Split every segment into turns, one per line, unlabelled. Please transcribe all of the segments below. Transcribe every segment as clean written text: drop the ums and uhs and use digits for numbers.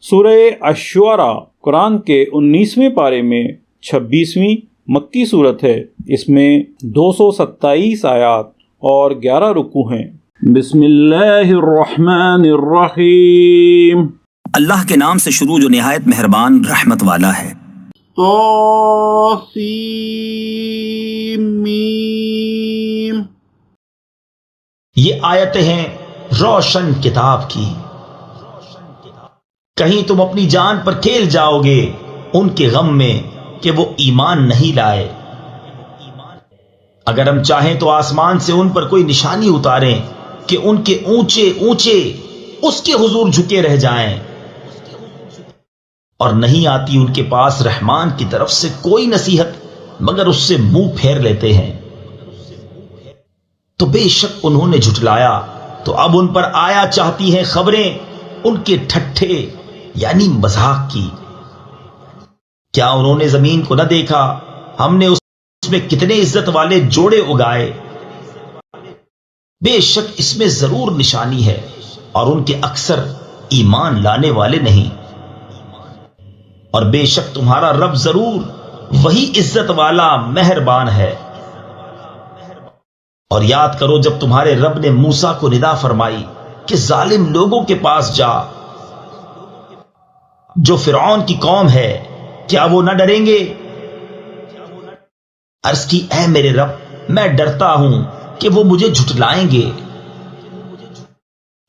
سورہ الشعراء قرآن کے 19ویں پارے میں 26ویں مکی صورت ہے۔ اس میں 227 آیات اور 11 رکوع ہیں۔ بسم اللہ الرحمن الرحیم۔
اللہ کے نام سے شروع جو نہایت مہربان رحمت والا ہے۔
طاسیم۔
یہ آیتیں ہیں روشن کتاب کی۔ کہیں تم اپنی جان پر کھیل جاؤ گے ان کے غم میں کہ وہ ایمان نہیں لائے۔ اگر ہم چاہیں تو آسمان سے ان پر کوئی نشانی اتاریں کہ ان کے اونچے اونچے اس کے حضور جھکے رہ جائیں، اور نہیں آتی ان کے پاس رحمان کی طرف سے کوئی نصیحت مگر اس سے منہ پھیر لیتے ہیں۔ تو بے شک انہوں نے جھٹلایا تو اب ان پر آیا چاہتی ہیں خبریں ان کے ٹھٹھے یعنی مذاق کی۔ کیا انہوں نے زمین کو نہ دیکھا؟ ہم نے اس میں کتنے عزت والے جوڑے اگائے۔ بے شک اس میں ضرور نشانی ہے اور ان کے اکثر ایمان لانے والے نہیں۔ اور بے شک تمہارا رب ضرور وہی عزت والا مہربان ہے۔ اور یاد کرو جب تمہارے رب نے موسیٰ کو ندا فرمائی کہ ظالم لوگوں کے پاس جا، جو فرعون کی قوم ہے، کیا وہ نہ ڈریں گے؟ عرض کی اے میرے رب، میں ڈرتا ہوں کہ وہ مجھے جھٹلائیں گے،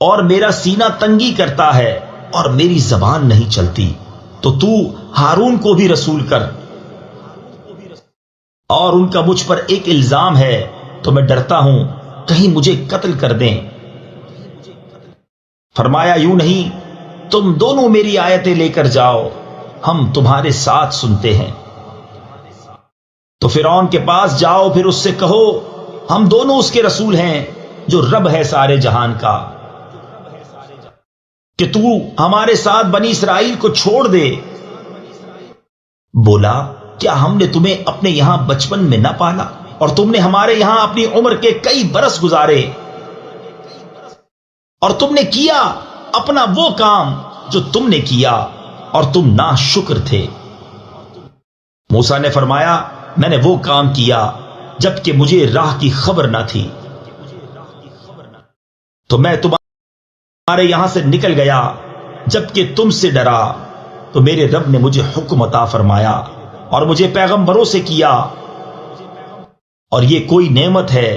اور میرا سینہ تنگی کرتا ہے اور میری زبان نہیں چلتی، تو ہارون کو بھی رسول کر، اور ان کا مجھ پر ایک الزام ہے تو میں ڈرتا ہوں کہیں مجھے قتل کر دیں۔ فرمایا یوں نہیں، تم دونوں میری آیتیں لے کر جاؤ، ہم تمہارے ساتھ سنتے ہیں۔ تو فرعون کے پاس جاؤ، پھر اس سے کہو ہم دونوں اس کے رسول ہیں جو رب ہے سارے جہان کا، کہ تو ہمارے ساتھ بنی اسرائیل کو چھوڑ دے۔ بولا کیا ہم نے تمہیں اپنے یہاں بچپن میں نہ پالا اور تم نے ہمارے یہاں اپنی عمر کے کئی برس گزارے، اور تم نے کیا اپنا وہ کام جو تم نے کیا اور تم ناشکر تھے۔ موسیٰ نے فرمایا میں نے وہ کام کیا جبکہ مجھے راہ کی خبر نہ تھی، تو میں تمہارے یہاں سے نکل گیا جبکہ تم سے ڈرا، تو میرے رب نے مجھے حکم عطا فرمایا اور مجھے پیغمبروں سے کیا، اور یہ کوئی نعمت ہے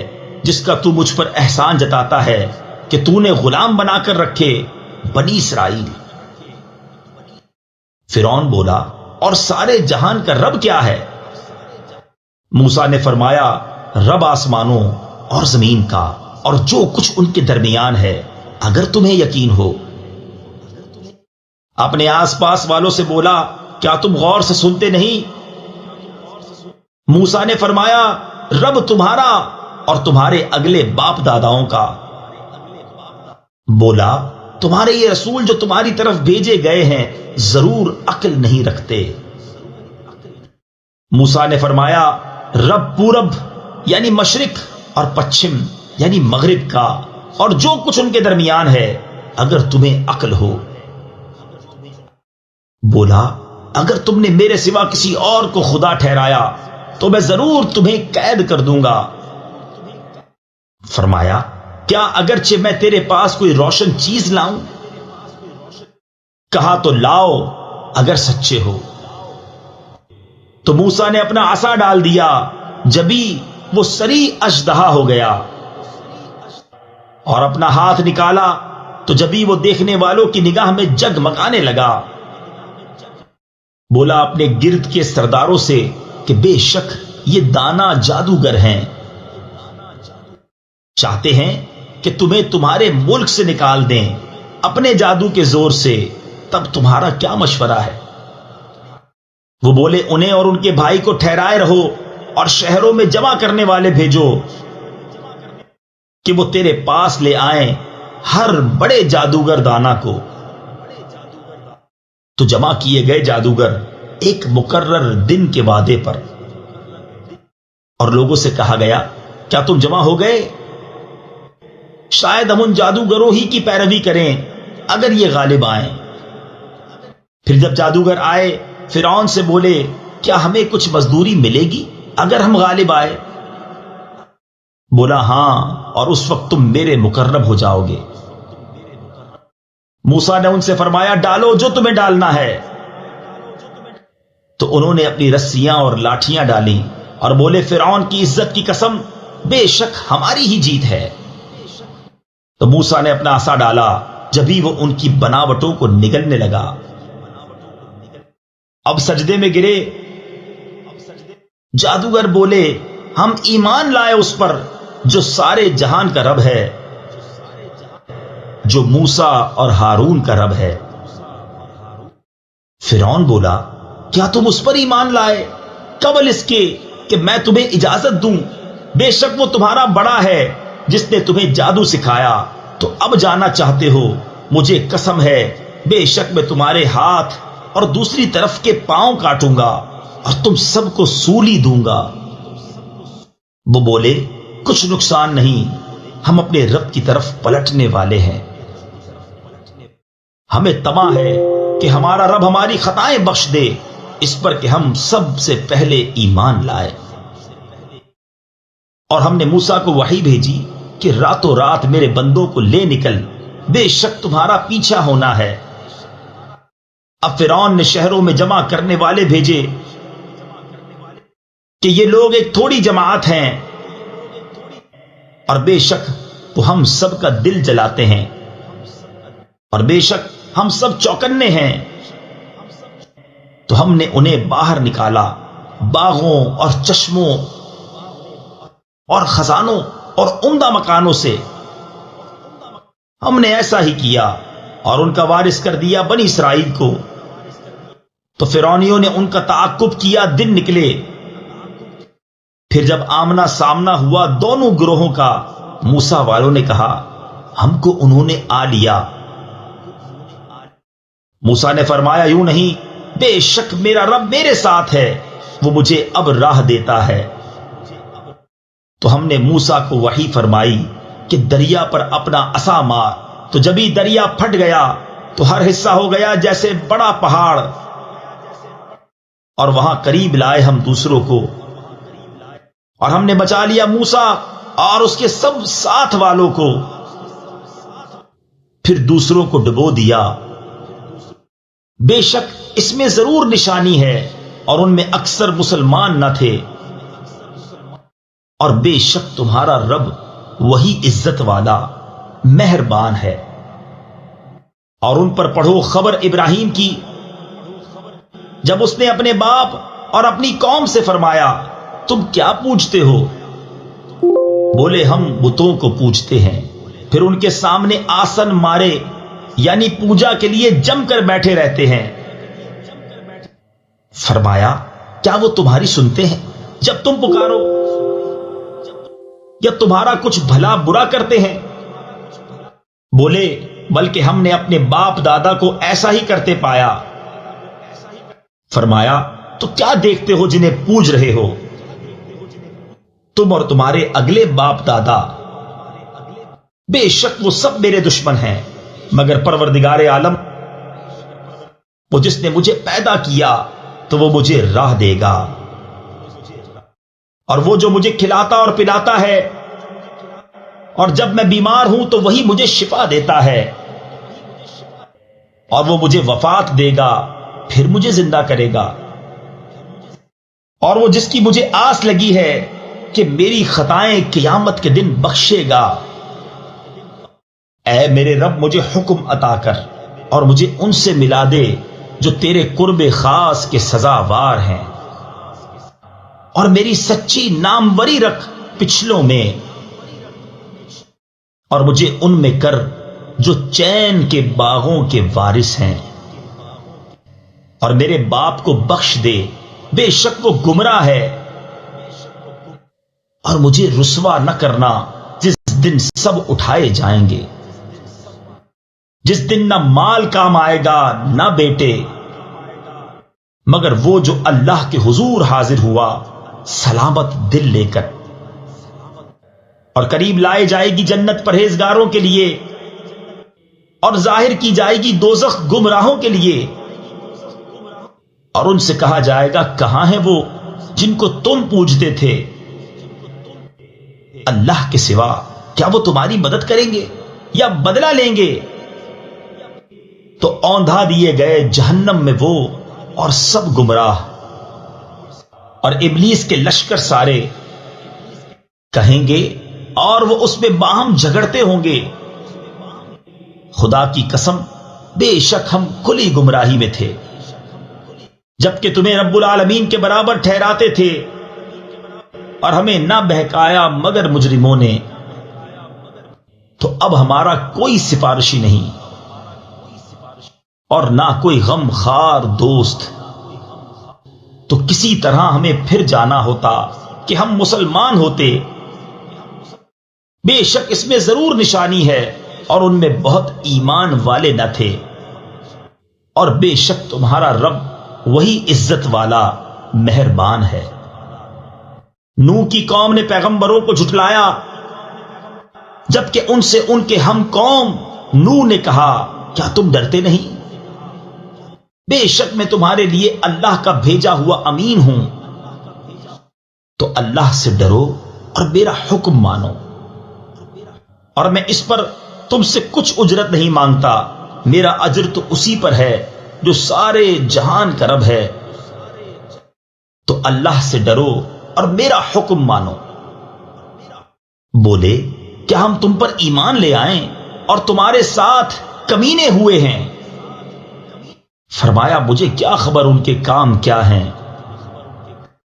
جس کا تو مجھ پر احسان جتاتا ہے کہ تو نے غلام بنا کر رکھے بنی اسرائیل۔ فرعون بولا اور سارے جہان کا رب کیا ہے؟ موسیٰ نے فرمایا رب آسمانوں اور زمین کا اور جو کچھ ان کے درمیان ہے، اگر تمہیں یقین ہو۔ اپنے آس پاس والوں سے بولا کیا تم غور سے سنتے نہیں؟ موسیٰ نے فرمایا رب تمہارا اور تمہارے اگلے باپ داداؤں کا۔ بولا تمہارے یہ رسول جو تمہاری طرف بھیجے گئے ہیں ضرور عقل نہیں رکھتے۔ موسیٰ نے فرمایا رب پورب یعنی مشرق اور پچھم یعنی مغرب کا اور جو کچھ ان کے درمیان ہے، اگر تمہیں عقل ہو۔ بولا اگر تم نے میرے سوا کسی اور کو خدا ٹھہرایا تو میں ضرور تمہیں قید کر دوں گا۔ فرمایا کیا اگرچہ میں تیرے پاس کوئی روشن چیز لاؤں؟ کہا تو لاؤ اگر سچے ہو۔ تو موسیٰ نے اپنا عصا ڈال دیا، جبھی وہ سری اژدہا ہو گیا، اور اپنا ہاتھ نکالا تو جبھی وہ دیکھنے والوں کی نگاہ میں جگمگانے لگا۔ بولا اپنے گرد کے سرداروں سے کہ بے شک یہ دانا جادوگر ہیں، چاہتے ہیں کہ تمہیں تمہارے ملک سے نکال دیں اپنے جادو کے زور سے، تب تمہارا کیا مشورہ ہے؟ وہ بولے انہیں اور ان کے بھائی کو ٹھہرائے رہو اور شہروں میں جمع کرنے والے بھیجو کہ وہ تیرے پاس لے آئیں ہر بڑے جادوگر دانا کو۔ تو جمع کیے گئے جادوگر ایک مقرر دن کے وعدے پر، اور لوگوں سے کہا گیا کیا تم جمع ہو گئے؟ شاید ہم ان جادوگروں ہی کی پیروی کریں اگر یہ غالب آئیں۔ پھر جب جادوگر آئے فرعون سے بولے کیا ہمیں کچھ مزدوری ملے گی اگر ہم غالب آئے؟ بولا ہاں، اور اس وقت تم میرے مقرب ہو جاؤ گے۔ موسیٰ نے ان سے فرمایا ڈالو جو تمہیں ڈالنا ہے۔ تو انہوں نے اپنی رسیاں اور لاٹھیاں ڈالیں اور بولے فرعون کی عزت کی قسم بے شک ہماری ہی جیت ہے۔ تو موسیٰ نے اپنا عصا ڈالا، جبھی وہ ان کی بناوٹوں کو نگلنے لگا۔ اب سجدے میں گرے۔ جادوگر بولے ہم ایمان لائے اس پر جو سارے جہان کا رب ہے، جو موسیٰ اور ہارون کا رب ہے۔ فرعون بولا کیا تم اس پر ایمان لائے قبل اس کے کہ میں تمہیں اجازت دوں؟ بے شک وہ تمہارا بڑا ہے جس نے تمہیں جادو سکھایا، تو اب جانا چاہتے ہو؟ مجھے قسم ہے بے شک میں تمہارے ہاتھ اور دوسری طرف کے پاؤں کاٹوں گا اور تم سب کو سولی دوں گا۔ وہ بولے کچھ نقصان نہیں، ہم اپنے رب کی طرف پلٹنے والے ہیں۔ ہمیں طمع ہے کہ ہمارا رب ہماری خطائیں بخش دے، اس پر کہ ہم سب سے پہلے ایمان لائے۔ اور ہم نے موسیٰ کو وحی بھیجی کہ راتوں رات میرے بندوں کو لے نکل، بے شک تمہارا پیچھا ہونا ہے۔ اب فرعون نے شہروں میں جمع کرنے والے بھیجے کہ یہ لوگ ایک تھوڑی جماعت ہیں، اور بے شک وہ ہم سب کا دل جلاتے ہیں، اور بے شک ہم سب چوکنے ہیں۔ تو ہم نے انہیں باہر نکالا، باغوں اور چشموں اور خزانوں اور عمدہ مکانوں سے۔ ہم نے ایسا ہی کیا اور ان کا وارث کر دیا بنی اسرائیل کو۔ تو فرعونیوں نے ان کا تعاقب کیا، دن نکلے۔ پھر جب آمنا سامنا ہوا دونوں گروہوں کا، موسیٰ والوں نے کہا ہم کو انہوں نے آ لیا۔ موسیٰ نے فرمایا یوں نہیں، بے شک میرا رب میرے ساتھ ہے، وہ مجھے اب راہ دیتا ہے۔ تو ہم نے موسیٰ کو وحی فرمائی کہ دریا پر اپنا عصا مار، تو جبھی دریا پھٹ گیا تو ہر حصہ ہو گیا جیسے بڑا پہاڑ، اور وہاں قریب لائے ہم دوسروں کو، اور ہم نے بچا لیا موسیٰ اور اس کے سب ساتھ والوں کو، پھر دوسروں کو ڈبو دیا۔ بے شک اس میں ضرور نشانی ہے، اور ان میں اکثر مسلمان نہ تھے، اور بے شک تمہارا رب وہی عزت والا مہربان ہے۔ اور ان پر پڑھو خبر ابراہیم کی، جب اس نے اپنے باپ اور اپنی قوم سے فرمایا تم کیا پوجتے ہو؟ بولے ہم بتوں کو پوجتے ہیں۔ پھر ان کے سامنے آسن مارے، یعنی پوجا کے لیے جم کر بیٹھے رہتے ہیں۔ فرمایا کیا وہ تمہاری سنتے ہیں جب تم پکارو، یا تمہارا کچھ بھلا برا کرتے ہیں؟ بولے بلکہ ہم نے اپنے باپ دادا کو ایسا ہی کرتے پایا۔ فرمایا تو کیا دیکھتے ہو جنہیں پوج رہے ہو؟ تم اور تمہارے اگلے باپ دادا، بے شک وہ سب میرے دشمن ہیں، مگر پروردگار عالم، وہ جس نے مجھے پیدا کیا تو وہ مجھے راہ دے گا، اور وہ جو مجھے کھلاتا اور پلاتا ہے، اور جب میں بیمار ہوں تو وہی مجھے شفا دیتا ہے، اور وہ مجھے وفات دے گا پھر مجھے زندہ کرے گا، اور وہ جس کی مجھے آس لگی ہے کہ میری خطائیں قیامت کے دن بخشے گا۔ اے میرے رب مجھے حکم عطا کر اور مجھے ان سے ملا دے جو تیرے قرب خاص کے سزاوار ہیں، اور میری سچی ناموری رکھ پچھلوں میں، اور مجھے ان میں کر جو چین کے باغوں کے وارث ہیں، اور میرے باپ کو بخش دے، بے شک وہ گمراہ ہے، اور مجھے رسوا نہ کرنا جس دن سب اٹھائے جائیں گے، جس دن نہ مال کام آئے گا نہ بیٹے، مگر وہ جو اللہ کے حضور حاضر ہوا سلامت دل لے کر۔ اور قریب لائے جائے گی جنت پرہیزگاروں کے لیے، اور ظاہر کی جائے گی دوزخ گمراہوں کے لیے۔ اور ان سے کہا جائے گا کہاں ہیں وہ جن کو تم پوجتے تھے اللہ کے سوا؟ کیا وہ تمہاری مدد کریں گے یا بدلہ لیں گے؟ تو اوندھا دیے گئے جہنم میں وہ اور سب گمراہ، اور ابلیس کے لشکر سارے کہیں گے اور وہ اس میں باہم جھگڑتے ہوں گے، خدا کی قسم بے شک ہم کھلی گمراہی میں تھے جبکہ تمہیں رب العالمین کے برابر ٹھہراتے تھے، اور ہمیں نہ بہکایا مگر مجرموں نے۔ تو اب ہمارا کوئی سفارشی نہیں اور نہ کوئی غم خار دوست، تو کسی طرح ہمیں پھر جانا ہوتا کہ ہم مسلمان ہوتے۔ بے شک اس میں ضرور نشانی ہے اور ان میں بہت ایمان والے نہ تھے، اور بے شک تمہارا رب وہی عزت والا مہربان ہے۔ نوح کی قوم نے پیغمبروں کو جھٹلایا، جبکہ ان سے ان کے ہم قوم نوح نے کہا کیا تم ڈرتے نہیں؟ بے شک میں تمہارے لیے اللہ کا بھیجا ہوا امین ہوں، تو اللہ سے ڈرو اور میرا حکم مانو، اور میں اس پر تم سے کچھ اجرت نہیں مانگتا، میرا اجر تو اسی پر ہے جو سارے جہان کا رب ہے۔ تو اللہ سے ڈرو اور میرا حکم مانو۔ بولے کیا ہم تم پر ایمان لے آئیں اور تمہارے ساتھ کمینے ہوئے ہیں؟ فرمایا مجھے کیا خبر ان کے کام کیا ہیں،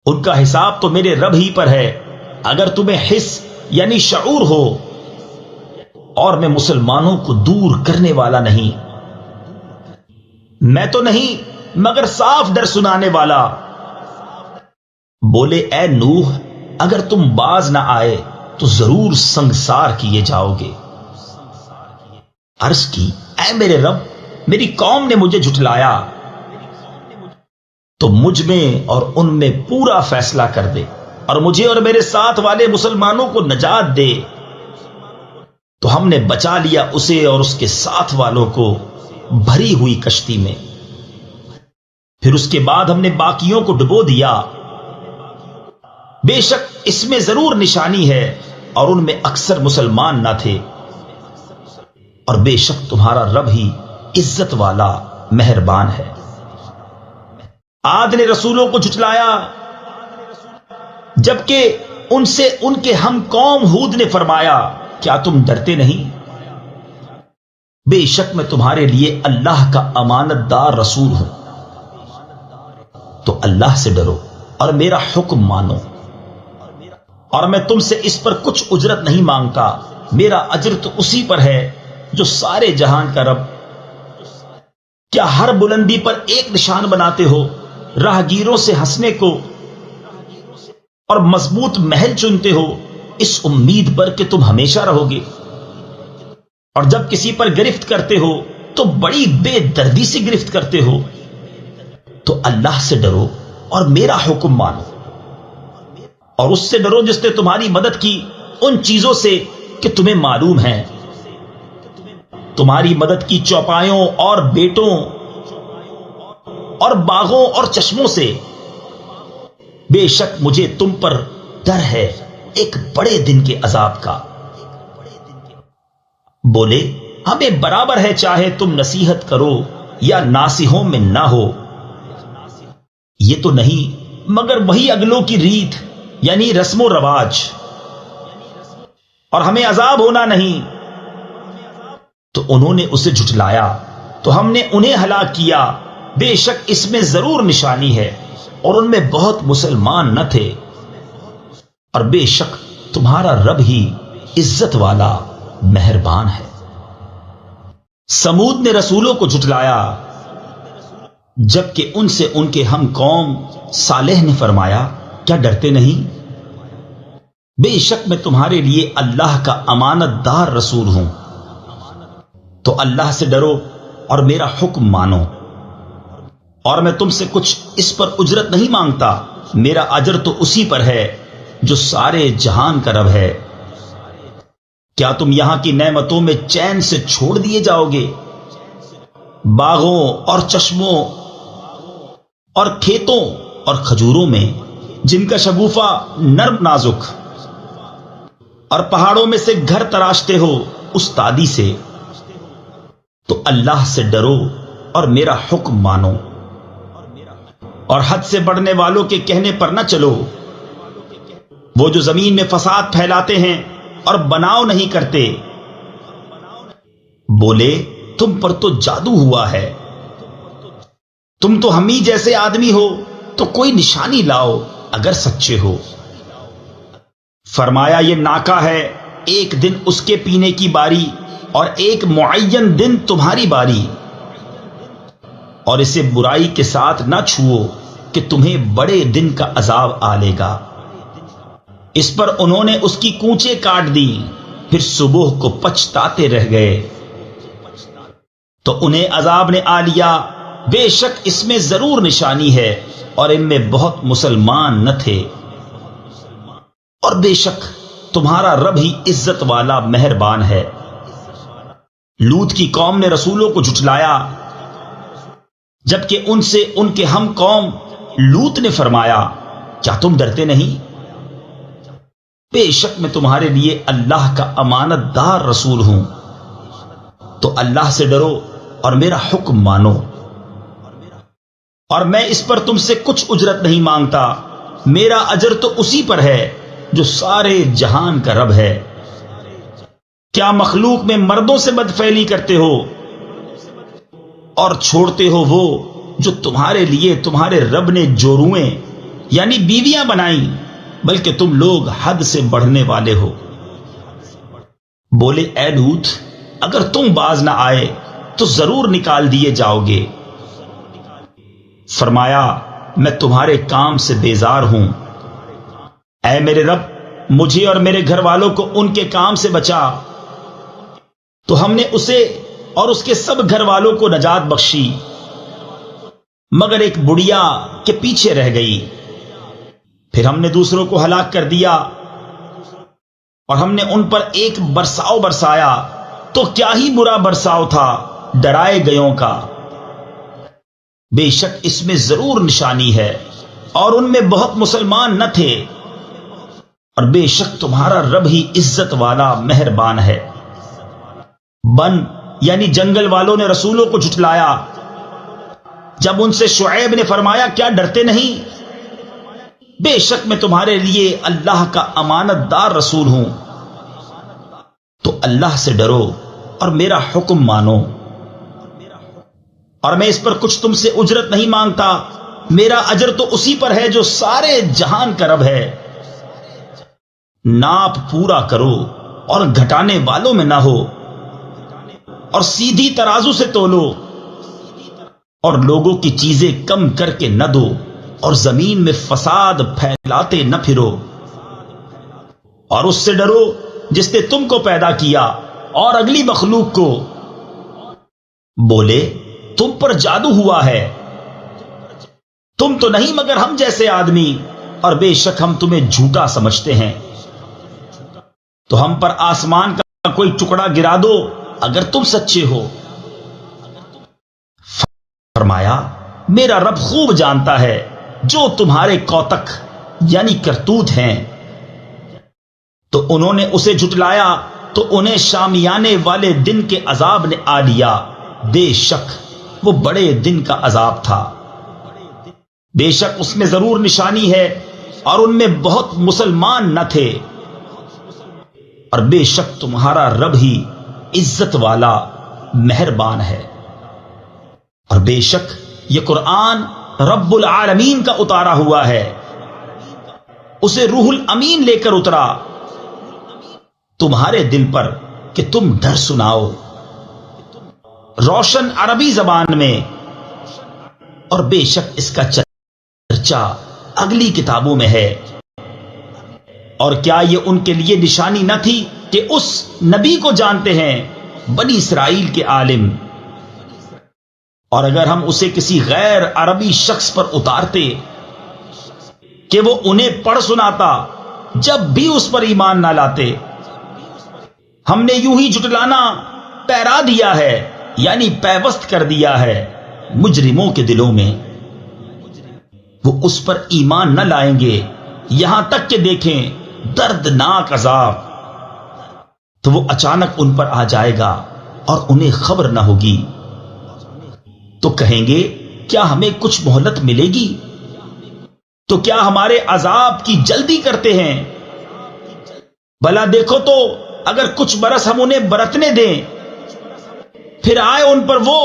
ان کا حساب تو میرے رب ہی پر ہے۔ اگر تمہیں حس یعنی شعور ہو، اور میں مسلمانوں کو دور کرنے والا نہیں، میں تو نہیں مگر صاف ڈر سنانے والا۔ بولے اے نوح اگر تم باز نہ آئے تو ضرور سنگسار کیے جاؤ گے۔ عرض کی اے میرے رب، میری قوم نے مجھے جھٹلایا، تو مجھ میں اور ان میں پورا فیصلہ کر دے، اور مجھے اور میرے ساتھ والے مسلمانوں کو نجات دے۔ تو ہم نے بچا لیا اسے اور اس کے ساتھ والوں کو بھری ہوئی کشتی میں، پھر اس کے بعد ہم نے باقیوں کو ڈبو دیا۔ بے شک اس میں ضرور نشانی ہے اور ان میں اکثر مسلمان نہ تھے، اور بے شک تمہارا رب ہی عزت والا مہربان ہے۔ عاد نے رسولوں کو جھٹلایا، جبکہ ان سے ان کے ہم قوم ہود نے فرمایا کیا تم ڈرتے نہیں؟ بے شک میں تمہارے لیے اللہ کا امانت دار رسول ہوں، تو اللہ سے ڈرو اور میرا حکم مانو، اور میں تم سے اس پر کچھ اجرت نہیں مانگتا، میرا اجر تو اسی پر ہے جو سارے جہان کا رب۔ کیا ہر بلندی پر ایک نشان بناتے ہو، راہگیروں سے ہنسنے کو، اور مضبوط محل چنتے ہو اس امید پر کہ تم ہمیشہ رہو گے، اور جب کسی پر گرفت کرتے ہو تو بڑی بے دردی سے گرفت کرتے ہو؟ تو اللہ سے ڈرو اور میرا حکم مانو، اور اس سے ڈرو جس نے تمہاری مدد کی ان چیزوں سے کہ تمہیں معلوم ہے، تمہاری مدد کی چوپایوں اور بیٹوں اور باغوں اور چشموں سے۔ بے شک مجھے تم پر ڈر ہے ایک بڑے دن کے عذاب کا۔ بولے ہمیں برابر ہے چاہے تم نصیحت کرو یا ناصحوں میں نہ ہو، یہ تو نہیں مگر وہی اگلوں کی ریت یعنی رسم و رواج، اور ہمیں عذاب ہونا نہیں۔ تو انہوں نے اسے جھٹلایا تو ہم نے انہیں ہلاک کیا، بے شک اس میں ضرور نشانی ہے اور ان میں بہت مسلمان نہ تھے، اور بے شک تمہارا رب ہی عزت والا مہربان ہے۔ سمود نے رسولوں کو جھٹلایا، جبکہ ان سے ان کے ہم قوم صالح نے فرمایا کیا ڈرتے نہیں؟ بے شک میں تمہارے لیے اللہ کا امانت دار رسول ہوں، تو اللہ سے ڈرو اور میرا حکم مانو، اور میں تم سے کچھ اس پر اجرت نہیں مانگتا، میرا اجر تو اسی پر ہے جو سارے جہان کا رب ہے۔ کیا تم یہاں کی نعمتوں میں چین سے چھوڑ دیے جاؤ گے؟ باغوں اور چشموں اور کھیتوں اور کھجوروں میں جن کا شگوفہ نرم نازک، اور پہاڑوں میں سے گھر تراشتے ہو استادی سے، تو اللہ سے ڈرو اور میرا حکم مانو، اور حد سے بڑھنے والوں کے کہنے پر نہ چلو، وہ جو زمین میں فساد پھیلاتے ہیں اور بناؤ نہیں کرتے۔ بولے تم پر تو جادو ہوا ہے، تم تو ہم ہی جیسے آدمی ہو، تو کوئی نشانی لاؤ اگر سچے ہو۔ فرمایا یہ ناکا ہے، ایک دن اس کے پینے کی باری اور ایک معین دن تمہاری باری، اور اسے برائی کے ساتھ نہ چھوؤ کہ تمہیں بڑے دن کا عذاب آلے گا۔ اس پر انہوں نے اس کی کونچیں کاٹ دی، پھر صبح کو پچھتاتے رہ گئے، تو انہیں عذاب نے آ لیا۔ بے شک اس میں ضرور نشانی ہے، اور ان میں بہت مسلمان نہ تھے، اور بے شک تمہارا رب ہی عزت والا مہربان ہے۔ لوط کی قوم نے رسولوں کو جھٹلایا، جبکہ ان سے ان کے ہم قوم لوط نے فرمایا کیا تم ڈرتے نہیں؟ بے شک میں تمہارے لیے اللہ کا امانت دار رسول ہوں، تو اللہ سے ڈرو اور میرا حکم مانو، اور میں اس پر تم سے کچھ اجرت نہیں مانگتا، میرا اجر تو اسی پر ہے جو سارے جہان کا رب ہے۔ کیا مخلوق میں مردوں سے بدفعلی کرتے ہو اور چھوڑتے ہو وہ جو تمہارے لیے تمہارے رب نے جورویں یعنی بیویاں بنائیں، بلکہ تم لوگ حد سے بڑھنے والے ہو۔ بولے اے لوط اگر تم باز نہ آئے تو ضرور نکال دیے جاؤ گے۔ فرمایا میں تمہارے کام سے بیزار ہوں، اے میرے رب مجھے اور میرے گھر والوں کو ان کے کام سے بچا۔ تو ہم نے اسے اور اس کے سب گھر والوں کو نجات بخشی، مگر ایک بڑھیا کے پیچھے رہ گئی۔ پھر ہم نے دوسروں کو ہلاک کر دیا، اور ہم نے ان پر ایک برساؤ برسایا، تو کیا ہی برا برساؤ تھا ڈرائے گئوں کا۔ بے شک اس میں ضرور نشانی ہے، اور ان میں بہت مسلمان نہ تھے، اور بے شک تمہارا رب ہی عزت والا مہربان ہے۔ بن یعنی جنگل والوں نے رسولوں کو جھٹلایا، جب ان سے شعیب نے فرمایا کیا ڈرتے نہیں؟ بے شک میں تمہارے لیے اللہ کا امانت دار رسول ہوں، تو اللہ سے ڈرو اور میرا حکم مانو، اور میں اس پر کچھ تم سے اجرت نہیں مانگتا، میرا اجر تو اسی پر ہے جو سارے جہان کا رب ہے۔ ناپ پورا کرو اور گھٹانے والوں میں نہ ہو، اور سیدھی ترازو سے تولو، اور لوگوں کی چیزیں کم کر کے نہ دو، اور زمین میں فساد پھیلاتے نہ پھرو، اور اس سے ڈرو جس نے تم کو پیدا کیا اور اگلی مخلوق کو۔ بولے تم پر جادو ہوا ہے، تم تو نہیں مگر ہم جیسے آدمی، اور بے شک ہم تمہیں جھوٹا سمجھتے ہیں، تو ہم پر آسمان کا کوئی ٹکڑا گرا دو اگر تم سچے ہو۔ فرمایا میرا رب خوب جانتا ہے جو تمہارے کوتک یعنی کرتوت ہیں۔ تو انہوں نے اسے جھٹلایا تو انہیں شامیانے والے دن کے عذاب نے آ لیا، بے شک وہ بڑے دن کا عذاب تھا۔ بے شک اس میں ضرور نشانی ہے، اور ان میں بہت مسلمان نہ تھے، اور بے شک تمہارا رب ہی عزت والا مہربان ہے۔ اور بے شک یہ قرآن رب العالمین کا اتارا ہوا ہے، اسے روح الامین لے کر اترا تمہارے دل پر کہ تم ڈر سناؤ، روشن عربی زبان میں، اور بے شک اس کا چرچا اگلی کتابوں میں ہے۔ اور کیا یہ ان کے لیے نشانی نہ تھی کہ اس نبی کو جانتے ہیں بنی اسرائیل کے عالم، اور اگر ہم اسے کسی غیر عربی شخص پر اتارتے کہ وہ انہیں پڑھ سناتا جب بھی اس پر ایمان نہ لاتے، ہم نے یوں ہی جھٹلانا پیرا دیا ہے یعنی پیوست کر دیا ہے مجرموں کے دلوں میں۔ وہ اس پر ایمان نہ لائیں گے یہاں تک کہ دیکھیں دردناک عذاب، تو وہ اچانک ان پر آ جائے گا اور انہیں خبر نہ ہوگی، تو کہیں گے کیا ہمیں کچھ مہلت ملے گی؟ تو کیا ہمارے عذاب کی جلدی کرتے ہیں؟ بھلا دیکھو تو اگر کچھ برس ہم انہیں برتنے دیں، پھر آئے ان پر وہ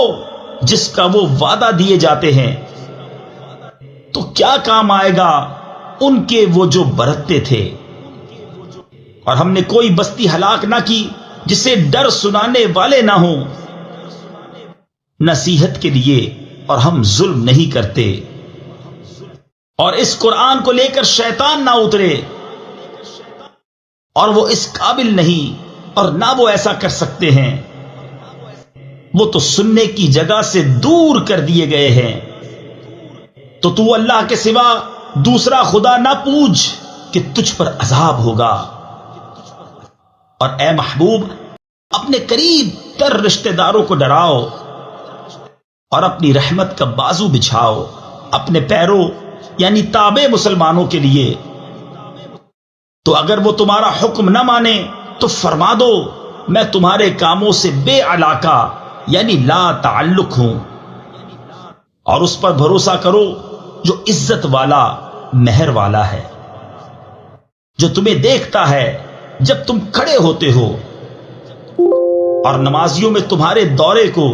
جس کا وہ وعدہ دیے جاتے ہیں، تو کیا کام آئے گا ان کے وہ جو برتتے تھے؟ اور ہم نے کوئی بستی ہلاک نہ کی جسے ڈر سنانے والے نہ ہوں نصیحت کے لیے، اور ہم ظلم نہیں کرتے۔ اور اس قرآن کو لے کر شیطان نہ اترے، اور وہ اس قابل نہیں اور نہ وہ ایسا کر سکتے ہیں، وہ تو سننے کی جگہ سے دور کر دیے گئے ہیں۔ تو اللہ کے سوا دوسرا خدا نہ پوچھ کہ تجھ پر عذاب ہوگا۔ اور اے محبوب، اپنے قریب تر رشتہ داروں کو ڈراؤ اور اپنی رحمت کا بازو بچھاؤ اپنے پیروں یعنی تابع مسلمانوں کے لیے۔ تو اگر وہ تمہارا حکم نہ مانے تو فرما دو میں تمہارے کاموں سے بے علاقہ یعنی لا تعلق ہوں، اور اس پر بھروسہ کرو جو عزت والا مہر والا ہے، جو تمہیں دیکھتا ہے جب تم کھڑے ہوتے ہو اور نمازیوں میں تمہارے دورے کو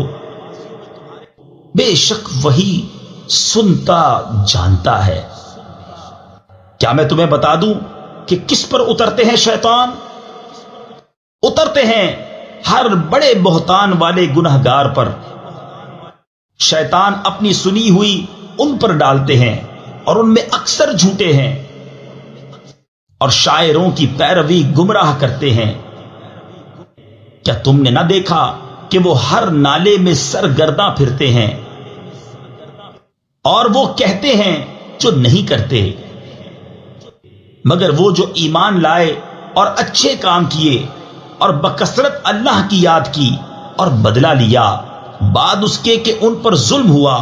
بے شک وہی سنتا جانتا ہے۔ کیا میں تمہیں بتا دوں کہ کس پر اترتے ہیں شیطان؟ اترتے ہیں ہر بڑے بہتان والے گنہگار پر۔ شیطان اپنی سنی ہوئی ان پر ڈالتے ہیں اور ان میں اکثر جھوٹے ہیں، اور شاعروں کی پیروی گمراہ کرتے ہیں۔ کیا تم نے نہ دیکھا کہ وہ ہر نالے میں سرگرداں پھرتے ہیں، اور وہ کہتے ہیں جو نہیں کرتے، مگر وہ جو ایمان لائے اور اچھے کام کیے اور بکثرت اللہ کی یاد کی اور بدلہ لیا بعد اس کے کہ ان پر ظلم ہوا،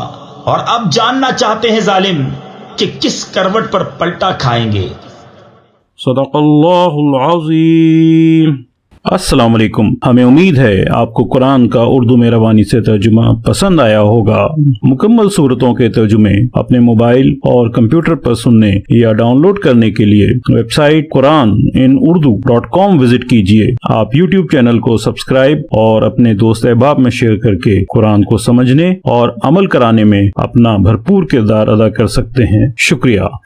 اور اب جاننا چاہتے ہیں ظالم کہ کس کروٹ پر پلٹا کھائیں گے۔
صدق اللہ العظیم۔ السلام علیکم، ہمیں امید ہے آپ کو قرآن کا اردو میں روانی سے ترجمہ پسند آیا ہوگا۔ مکمل صورتوں کے ترجمے اپنے موبائل اور کمپیوٹر پر سننے یا ڈاؤن لوڈ کرنے کے لیے ویب سائٹ QuranInUrdu.com وزٹ کیجیے۔ آپ یوٹیوب چینل کو سبسکرائب اور اپنے دوست احباب میں شیئر کر کے قرآن کو سمجھنے اور عمل کرانے میں اپنا بھرپور کردار ادا کر سکتے ہیں۔ شکریہ۔